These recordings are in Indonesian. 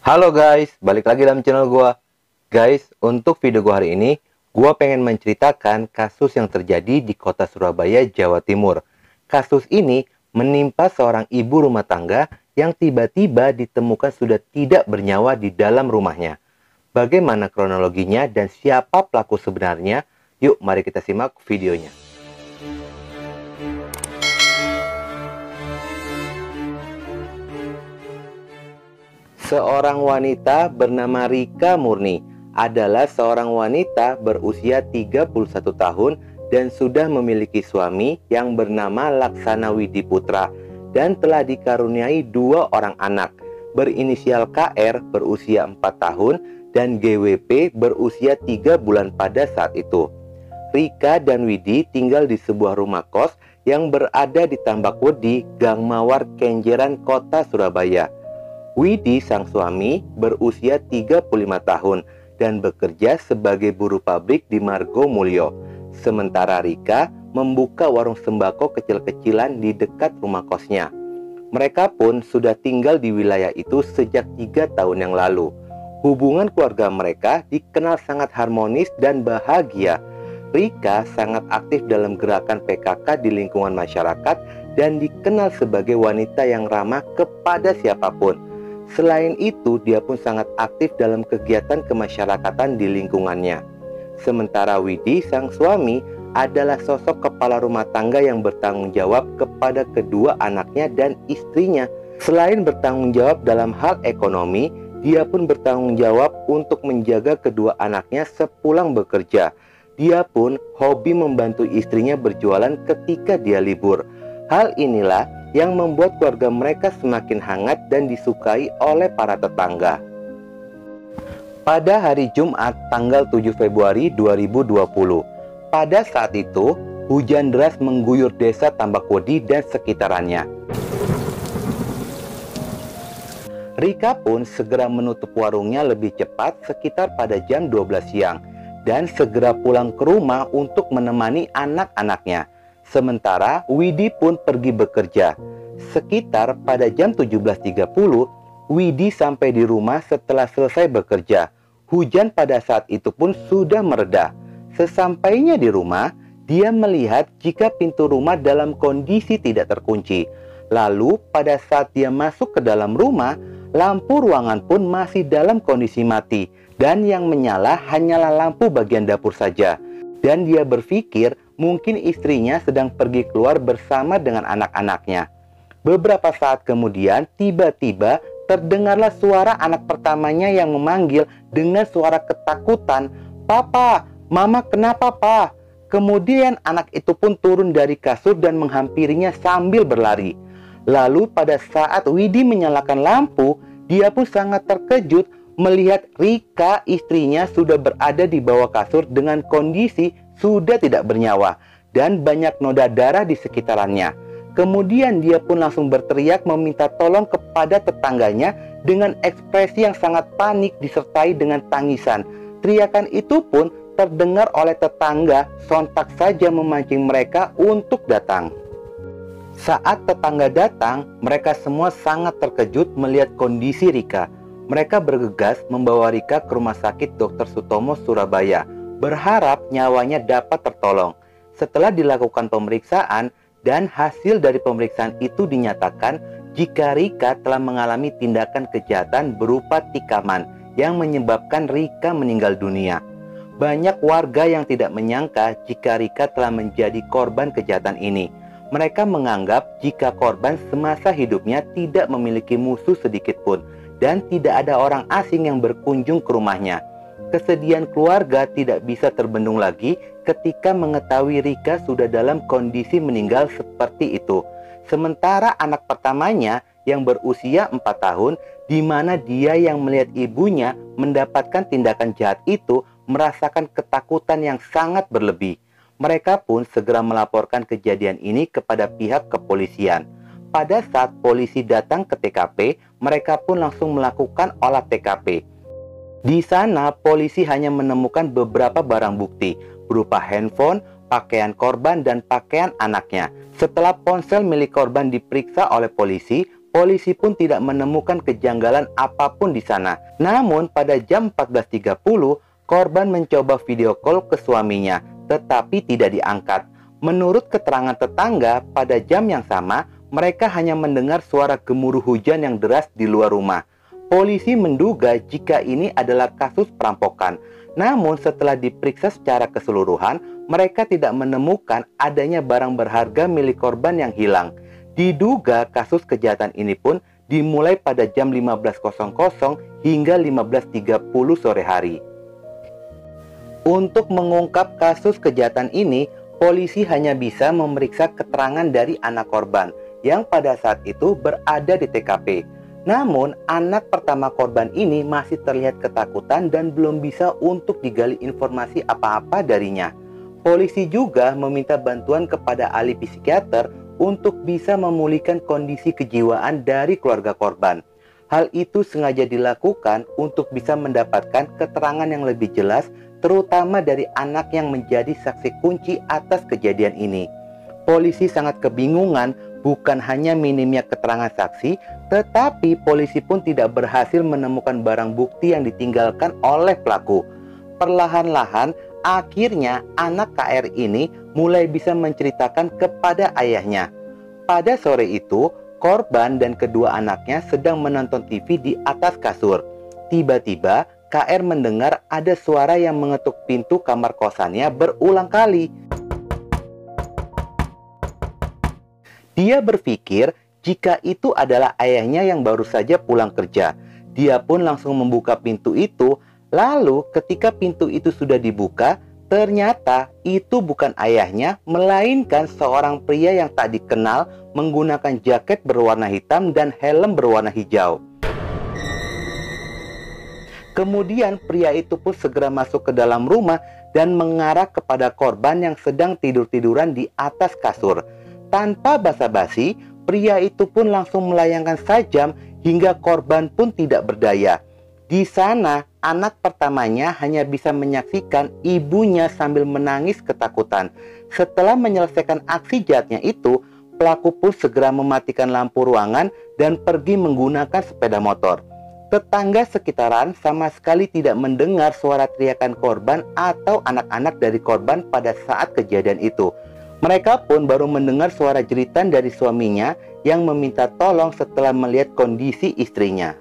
Halo guys, balik lagi dalam channel gua. Guys, untuk video gua hari ini, gua pengen menceritakan kasus yang terjadi di kota Surabaya, Jawa Timur. Kasus ini menimpa seorang ibu rumah tangga yang tiba-tiba ditemukan sudah tidak bernyawa di dalam rumahnya. Bagaimana kronologinya dan siapa pelaku sebenarnya? Yuk, mari kita simak videonya. Seorang wanita bernama Rika Murni adalah seorang wanita berusia 31 tahun dan sudah memiliki suami yang bernama Laksana Widi Putra dan telah dikaruniai 2 orang anak berinisial KR berusia 4 tahun dan GWP berusia 3 bulan pada saat itu. Rika dan Widi tinggal di sebuah rumah kos yang berada di Tambakwoedi, Gang Mawar, Kenjeran, Kota Surabaya. Widi, sang suami, berusia 35 tahun dan bekerja sebagai buruh pabrik di Margo Mulyo. Sementara Rika membuka warung sembako kecil-kecilan di dekat rumah kosnya. Mereka pun sudah tinggal di wilayah itu sejak 3 tahun yang lalu. Hubungan keluarga mereka dikenal sangat harmonis dan bahagia. Rika sangat aktif dalam gerakan PKK di lingkungan masyarakat dan dikenal sebagai wanita yang ramah kepada siapapun. Selain itu, dia pun sangat aktif dalam kegiatan kemasyarakatan di lingkungannya. Sementara Widi, sang suami, adalah sosok kepala rumah tangga yang bertanggung jawab kepada kedua anaknya dan istrinya. Selain bertanggung jawab dalam hal ekonomi, dia pun bertanggung jawab untuk menjaga kedua anaknya sepulang bekerja. Dia pun hobi membantu istrinya berjualan ketika dia libur. Hal inilah yang membuat keluarga mereka semakin hangat dan disukai oleh para tetangga. Pada hari Jumat tanggal 7 Februari 2020, pada saat itu hujan deras mengguyur desa Tambakwoedi dan sekitarannya. Rika pun segera menutup warungnya lebih cepat sekitar pada jam 12 siang dan segera pulang ke rumah untuk menemani anak-anaknya. Sementara Widi pun pergi bekerja. Sekitar pada jam 17.30, Widi sampai di rumah setelah selesai bekerja. Hujan pada saat itu pun sudah mereda. Sesampainya di rumah, dia melihat jika pintu rumah dalam kondisi tidak terkunci. Lalu pada saat dia masuk ke dalam rumah, lampu ruangan pun masih dalam kondisi mati. Dan yang menyala hanyalah lampu bagian dapur saja. Dan dia berpikir mungkin istrinya sedang pergi keluar bersama dengan anak-anaknya. Beberapa saat kemudian, tiba-tiba terdengarlah suara anak pertamanya yang memanggil dengan suara ketakutan, "Papa, Mama kenapa, Pa?" Kemudian anak itu pun turun dari kasur dan menghampirinya sambil berlari. Lalu pada saat Widi menyalakan lampu, dia pun sangat terkejut melihat Rika, istrinya, sudah berada di bawah kasur dengan kondisi sudah tidak bernyawa dan banyak noda darah di sekitarannya. Kemudian dia pun langsung berteriak meminta tolong kepada tetangganya dengan ekspresi yang sangat panik disertai dengan tangisan. Teriakan itu pun terdengar oleh tetangga, sontak saja memancing mereka untuk datang. Saat tetangga datang, mereka semua sangat terkejut melihat kondisi Rika. Mereka bergegas membawa Rika ke Rumah Sakit Dr. Sutomo, Surabaya, berharap nyawanya dapat tertolong. Setelah dilakukan pemeriksaan dan hasil dari pemeriksaan itu dinyatakan jika Rika telah mengalami tindakan kejahatan berupa tikaman yang menyebabkan Rika meninggal dunia. Banyak warga yang tidak menyangka jika Rika telah menjadi korban kejahatan ini. Mereka menganggap jika korban semasa hidupnya tidak memiliki musuh sedikit pun dan tidak ada orang asing yang berkunjung ke rumahnya. Kesedihan keluarga tidak bisa terbendung lagi ketika mengetahui Rika sudah dalam kondisi meninggal seperti itu. Sementara anak pertamanya yang berusia 4 tahun, di mana dia yang melihat ibunya mendapatkan tindakan jahat itu, merasakan ketakutan yang sangat berlebih. Mereka pun segera melaporkan kejadian ini kepada pihak kepolisian. Pada saat polisi datang ke TKP, mereka pun langsung melakukan olah TKP. Di sana, polisi hanya menemukan beberapa barang bukti, berupa handphone, pakaian korban, dan pakaian anaknya. Setelah ponsel milik korban diperiksa oleh polisi, polisi pun tidak menemukan kejanggalan apapun di sana. Namun pada jam 14.30, korban mencoba video call ke suaminya, tetapi tidak diangkat. Menurut keterangan tetangga, pada jam yang sama, mereka hanya mendengar suara gemuruh hujan yang deras di luar rumah. Polisi menduga jika ini adalah kasus perampokan. Namun setelah diperiksa secara keseluruhan, mereka tidak menemukan adanya barang berharga milik korban yang hilang. Diduga kasus kejahatan ini pun dimulai pada jam 15.00 hingga 15.30 sore hari. Untuk mengungkap kasus kejahatan ini, polisi hanya bisa memeriksa keterangan dari anak korban yang pada saat itu berada di TKP. Namun, anak pertama korban ini masih terlihat ketakutan dan belum bisa untuk digali informasi apa-apa darinya. Polisi juga meminta bantuan kepada ahli psikiater untuk bisa memulihkan kondisi kejiwaan dari keluarga korban. Hal itu sengaja dilakukan untuk bisa mendapatkan keterangan yang lebih jelas, terutama dari anak yang menjadi saksi kunci atas kejadian ini. Polisi sangat kebingungan, bukan hanya minimnya keterangan saksi, tetapi polisi pun tidak berhasil menemukan barang bukti yang ditinggalkan oleh pelaku. Perlahan-lahan, akhirnya anak KR ini mulai bisa menceritakan kepada ayahnya. Pada sore itu, korban dan kedua anaknya sedang menonton TV di atas kasur. Tiba-tiba, KR mendengar ada suara yang mengetuk pintu kamar kosannya berulang kali. Dia berpikir jika itu adalah ayahnya yang baru saja pulang kerja. Dia pun langsung membuka pintu itu. Lalu ketika pintu itu sudah dibuka, ternyata itu bukan ayahnya, melainkan seorang pria yang tak dikenal menggunakan jaket berwarna hitam dan helm berwarna hijau. Kemudian pria itu pun segera masuk ke dalam rumah dan mengarah kepada korban yang sedang tidur-tiduran di atas kasur. Tanpa basa-basi, pria itu pun langsung melayangkan sajam hingga korban pun tidak berdaya. Di sana, anak pertamanya hanya bisa menyaksikan ibunya sambil menangis ketakutan. Setelah menyelesaikan aksi jahatnya itu, pelaku pun segera mematikan lampu ruangan dan pergi menggunakan sepeda motor. Tetangga sekitaran sama sekali tidak mendengar suara teriakan korban atau anak-anak dari korban pada saat kejadian itu. Mereka pun baru mendengar suara jeritan dari suaminya yang meminta tolong setelah melihat kondisi istrinya.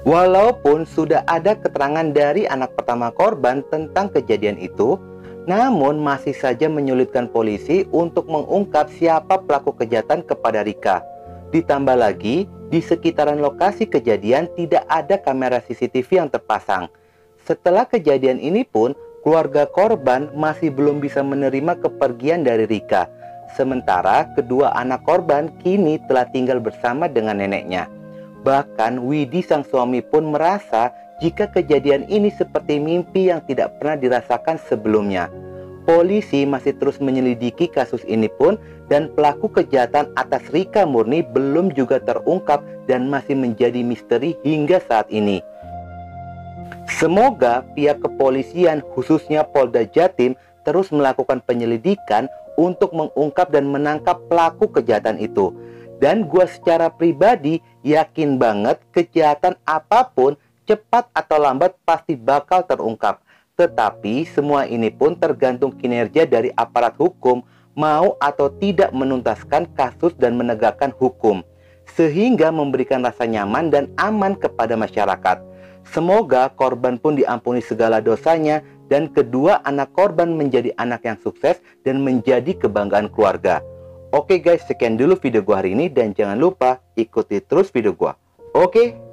Walaupun sudah ada keterangan dari anak pertama korban tentang kejadian itu, namun masih saja menyulitkan polisi untuk mengungkap siapa pelaku kejahatan kepada Rika. Ditambah lagi, di sekitaran lokasi kejadian tidak ada kamera CCTV yang terpasang. Setelah kejadian ini pun, keluarga korban masih belum bisa menerima kepergian dari Rika. Sementara kedua anak korban kini telah tinggal bersama dengan neneknya. Bahkan Widi sang suami pun merasa jika kejadian ini seperti mimpi yang tidak pernah dirasakan sebelumnya. Polisi masih terus menyelidiki kasus ini pun dan pelaku kejahatan atas Rika murni belum juga terungkap dan masih menjadi misteri hingga saat ini. Semoga pihak kepolisian khususnya Polda Jatim terus melakukan penyelidikan untuk mengungkap dan menangkap pelaku kejahatan itu. Dan gue secara pribadi yakin banget kejahatan apapun cepat atau lambat pasti bakal terungkap. Tetapi semua ini pun tergantung kinerja dari aparat hukum mau atau tidak menuntaskan kasus dan menegakkan hukum, sehingga memberikan rasa nyaman dan aman kepada masyarakat. Semoga korban pun diampuni segala dosanya dan kedua anak korban menjadi anak yang sukses dan menjadi kebanggaan keluarga. Oke guys, sekian dulu video gua hari ini dan jangan lupa ikuti terus video gua. Oke.